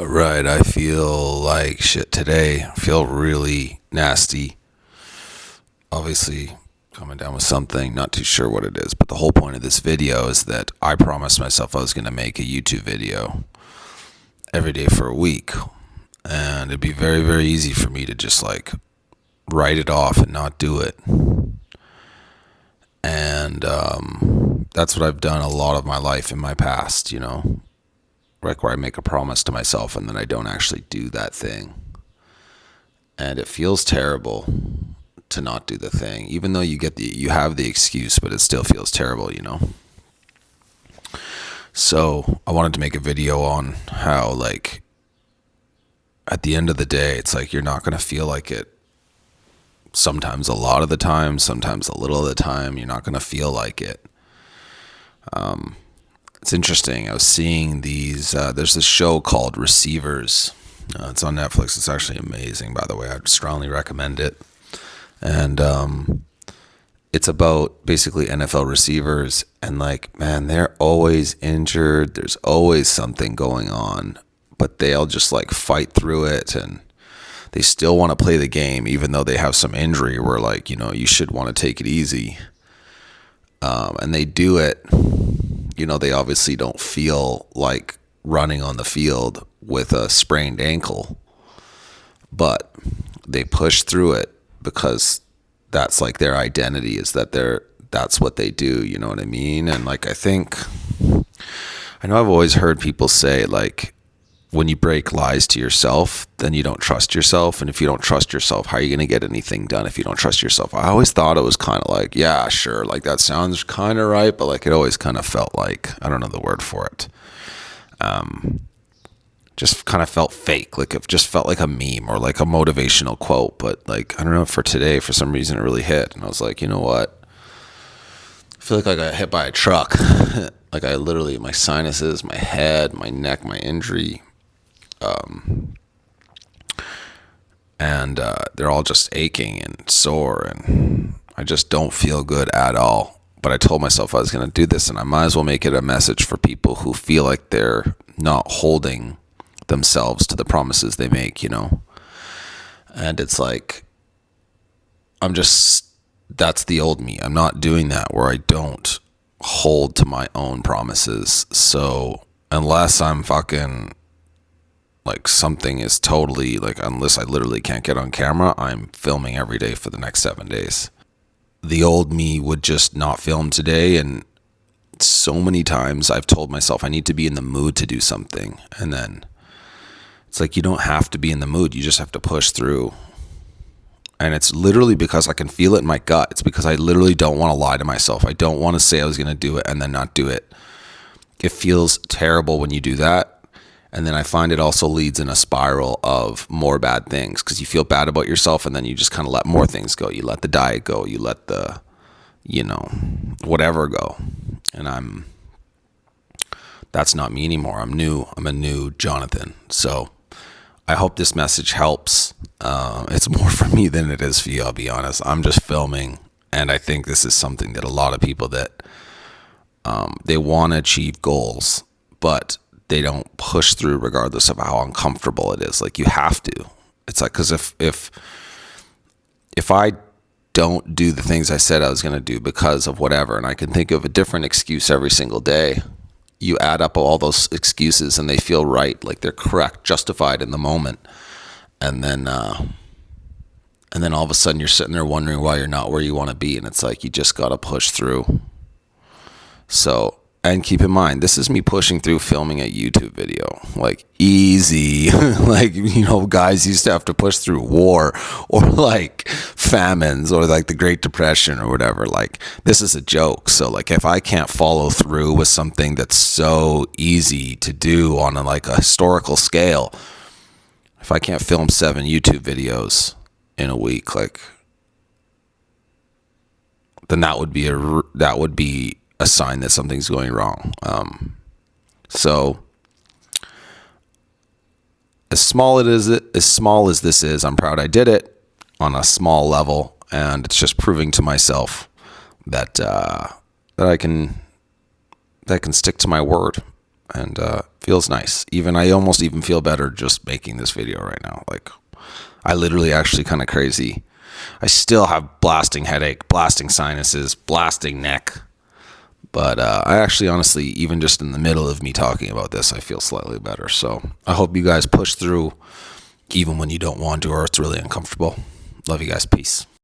Right, I feel like shit today. I feel really nasty. Obviously, coming down with something, not too sure what it is. But the whole point of this video is that I promised myself I was going to make a YouTube video every day for a week. And it'd be very, very easy for me to just like write it off and not do it. And that's what I've done a lot of my life in my past, like where I make a promise to myself and then I don't actually do that thing. And it feels terrible to not do the thing, even though you have the excuse, but it still feels terrible. So I wanted to make a video on how, like, at the end of the day, it's like you're not going to feel like it. Sometimes a lot of the time, sometimes a little of the time, you're not going to feel like it. It's interesting. I was seeing these, there's this show called Receivers. It's on Netflix. It's actually amazing, by the way. I'd strongly recommend it. And it's about basically NFL receivers. And like, man, they're always injured. There's always something going on. But they'll just like fight through it. And they still want to play the game, even though they have some injury where like, you should want to take it easy. And they do it. They obviously don't feel like running on the field with a sprained ankle, but they push through it because that's like their identity, is that that's what they do. You know what I mean? And like, I know I've always heard people say like, when you break lies to yourself, then you don't trust yourself. And if you don't trust yourself, how are you going to get anything done if you don't trust yourself? I always thought it was kind of like, yeah, sure. Like that sounds kind of right. But like, it always kind of felt like, I don't know the word for it. Just kind of felt fake. Like it just felt like a meme or like a motivational quote. But like, I don't know, for today, for some reason it really hit. And I was like, you know what? I feel like I got hit by a truck. Like I literally, my sinuses, my head, my neck, my injury, and they're all just aching and sore, and I just don't feel good at all. But I told myself I was going to do this, and I might as well make it a message for people who feel like they're not holding themselves to the promises they make, And it's like, that's the old me. I'm not doing that, where I don't hold to my own promises. So unless I'm fucking like something is totally like, unless I literally can't get on camera, I'm filming every day for the next 7 days. The old me would just not film today. And so many times I've told myself I need to be in the mood to do something. And then it's like, you don't have to be in the mood. You just have to push through. And it's literally because I can feel it in my gut. It's because I literally don't want to lie to myself. I don't want to say I was going to do it and then not do it. It feels terrible when you do that. And then I find it also leads in a spiral of more bad things, because you feel bad about yourself and then you just kind of let more things go. You let the diet go. You let the, whatever go. And that's not me anymore. I'm new. I'm a new Jonathan. So I hope this message helps. It's more for me than it is for you, I'll be honest. I'm just filming. And I think this is something that a lot of people that they want to achieve goals, but they don't push through regardless of how uncomfortable it is. Like, you have to. It's like, because if I don't do the things I said I was going to do because of whatever, and I can think of a different excuse every single day, you add up all those excuses and they feel right, like they're correct, justified in the moment. And then all of a sudden you're sitting there wondering why you're not where you want to be. And it's like, you just got to push through. So, and keep in mind, this is me pushing through filming a YouTube video. Like, easy. Like, guys used to have to push through war or like famines or like the Great Depression or whatever. Like, this is a joke. So like, if I can't follow through with something that's so easy to do on a historical scale, if I can't film 7 YouTube videos in a week, like, then that would be a sign that something's going wrong. So as small as this is, I'm proud I did it on a small level, and it's just proving to myself that I can stick to my word. and feels nice. I almost even feel better just making this video right now. Like, I literally actually kind of crazy. I still have blasting headache, blasting sinuses, blasting neck. But I actually, honestly, even just in the middle of me talking about this, I feel slightly better. So I hope you guys push through even when you don't want to or it's really uncomfortable. Love you guys. Peace.